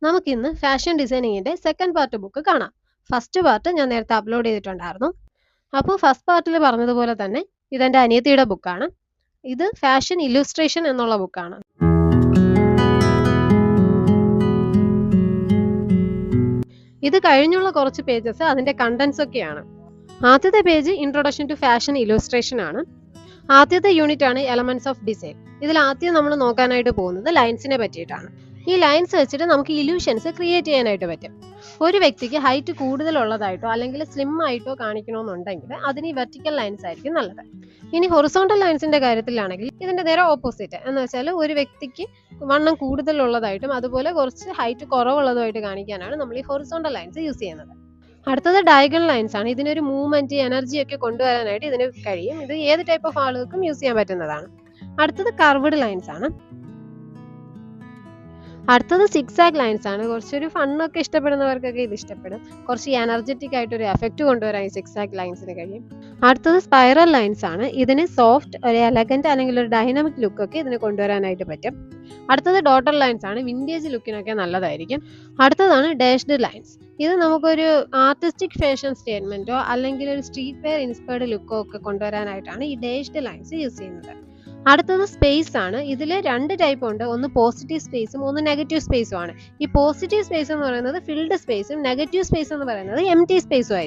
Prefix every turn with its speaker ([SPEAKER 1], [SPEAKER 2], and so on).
[SPEAKER 1] നമുക്കിന്ന് fashion ഡിസൈനിങ്ങിന്റെ second part book കാണാം. First part ഞാൻ നേരത്തെ അപ്ലോഡ് ചെയ്തിട്ടുണ്ടായിരുന്നു. അപ്പോൾ ഫസ്റ്റ് പാർട്ടിൽ പറഞ്ഞതുപോലെ തന്നെ ഇതെന്റെ അനിയത്തിയുടെ ബുക്കാണ്. ഇത് ഫാഷൻ ഇല്ലുസ്ട്രേഷൻ എന്നുള്ള ബുക്കാണ്. ഇത് കഴിഞ്ഞുള്ള കുറച്ച് പേജസ് അതിന്റെ കണ്ടന്റ്സ് ഒക്കെയാണ്. ആദ്യത്തെ page introduction to fashion illustration ആണ്. ആദ്യത്തെ യൂണിറ്റ് ആണ് എലമെന്റ്സ് ഓഫ് ഡിസൈൻ. ഇതിൽ ആദ്യം നമ്മൾ നോക്കാനായിട്ട് പോകുന്നത് ലൈൻസിനെ പറ്റിയിട്ടാണ്. ഈ ലൈൻസ് വെച്ചിട്ട് നമുക്ക് ഇല്യൂഷൻസ് ക്രിയേറ്റ് ചെയ്യാനായിട്ട് പറ്റും. ഒരു വ്യക്തിക്ക് ഹൈറ്റ് കൂടുതലുള്ളതായിട്ടോ അല്ലെങ്കിൽ സ്ലിം ആയിട്ടോ കാണിക്കണമെന്നുണ്ടെങ്കിൽ അതിന് ഈ വെർട്ടിക്കൽ ലൈൻസ് ആയിരിക്കും നല്ലത്. ഇനി ഹൊറിസോണ്ടൽ ലൈൻസിന്റെ കാര്യത്തിലാണെങ്കിൽ ഇതിന്റെ നേരെ ഓപ്പോസിറ്റ് എന്ന് വെച്ചാൽ ഒരു വ്യക്തിക്ക് വണ്ണം കൂടുതലുള്ളതായിട്ടും അതുപോലെ കുറച്ച് ഹൈറ്റ് കുറവുള്ളതുമായിട്ട് കാണിക്കാനാണ് നമ്മൾ ഈ ഹൊറിസോണ്ടൽ ലൈൻസ് യൂസ് ചെയ്യുന്നത്. അടുത്തത് ഡയഗണൽ ലൈൻസ് ആണ്. ഇതിനൊരു മൂവ്മെന്റ് എനർജി ഒക്കെ കൊണ്ടുവരാനായിട്ട് ഇതിന് കഴിയും. ഇത് ഏത് ടൈപ്പ് ഓഫ് ആളുകൾക്കും യൂസ് ചെയ്യാൻ പറ്റുന്നതാണ്. അടുത്തത് കർവ്ഡ് ലൈൻസ് ആണ്. അടുത്തത് സിക്സാഗ് ലൈൻസ് ആണ്. കുറച്ചൊരു ഫണ്ണൊക്കെ ഇഷ്ടപ്പെടുന്നവർക്കൊക്കെ ഇത് ഇഷ്ടപ്പെടും. കുറച്ച് എനർജറ്റിക് ആയിട്ട് ഒരു എഫക്റ്റ് കൊണ്ടുവരാൻ ഈ സിക്സാഗ് ലൈൻസിന് കഴിയും. അടുത്തത് സ്പൈറൽ ലൈൻസ് ആണ്. ഇതിന് സോഫ്റ്റ് ഒരു എലഗന്റ് അല്ലെങ്കിൽ ഒരു ഡൈനാമിക് ലുക്ക് ഒക്കെ ഇതിന് കൊണ്ടുവരാനായിട്ട് പറ്റും. അടുത്തത് ഡോട്ടർ ലൈൻസ് ആണ്. വിന്റേജ് ലുക്കിനൊക്കെ നല്ലതായിരിക്കും. അടുത്തതാണ് ഡാഷ്ഡ് ലൈൻസ്. ഇത് നമുക്കൊരു ആർട്ടിസ്റ്റിക് ഫാഷൻ സ്റ്റേറ്റ്മെന്റോ അല്ലെങ്കിൽ ഒരു സ്ട്രീറ്റ് വെയർ ഇൻസ്പയർഡ് ലുക്കോ ഒക്കെ കൊണ്ടുവരാനായിട്ടാണ് ഈ ഡാഷ്ഡ് ലൈൻസ് യൂസ് ചെയ്യുന്നത്. അടുത്തത് സ്പേസ് ആണ്. ഇതിൽ രണ്ട് ടൈപ്പ് ഉണ്ട്. ഒന്ന് പോസിറ്റീവ് സ്പേസും ഒന്ന് നെഗറ്റീവ് സ്പേസും ആണ്. ഈ പോസിറ്റീവ് സ്പേസ് എന്ന് പറയുന്നത് ഫിൽഡ് സ്പേസും നെഗറ്റീവ് സ്പേസ് എന്ന് പറയുന്നത് എംപ്റ്റി സ്പേസും ആയിരിക്കും.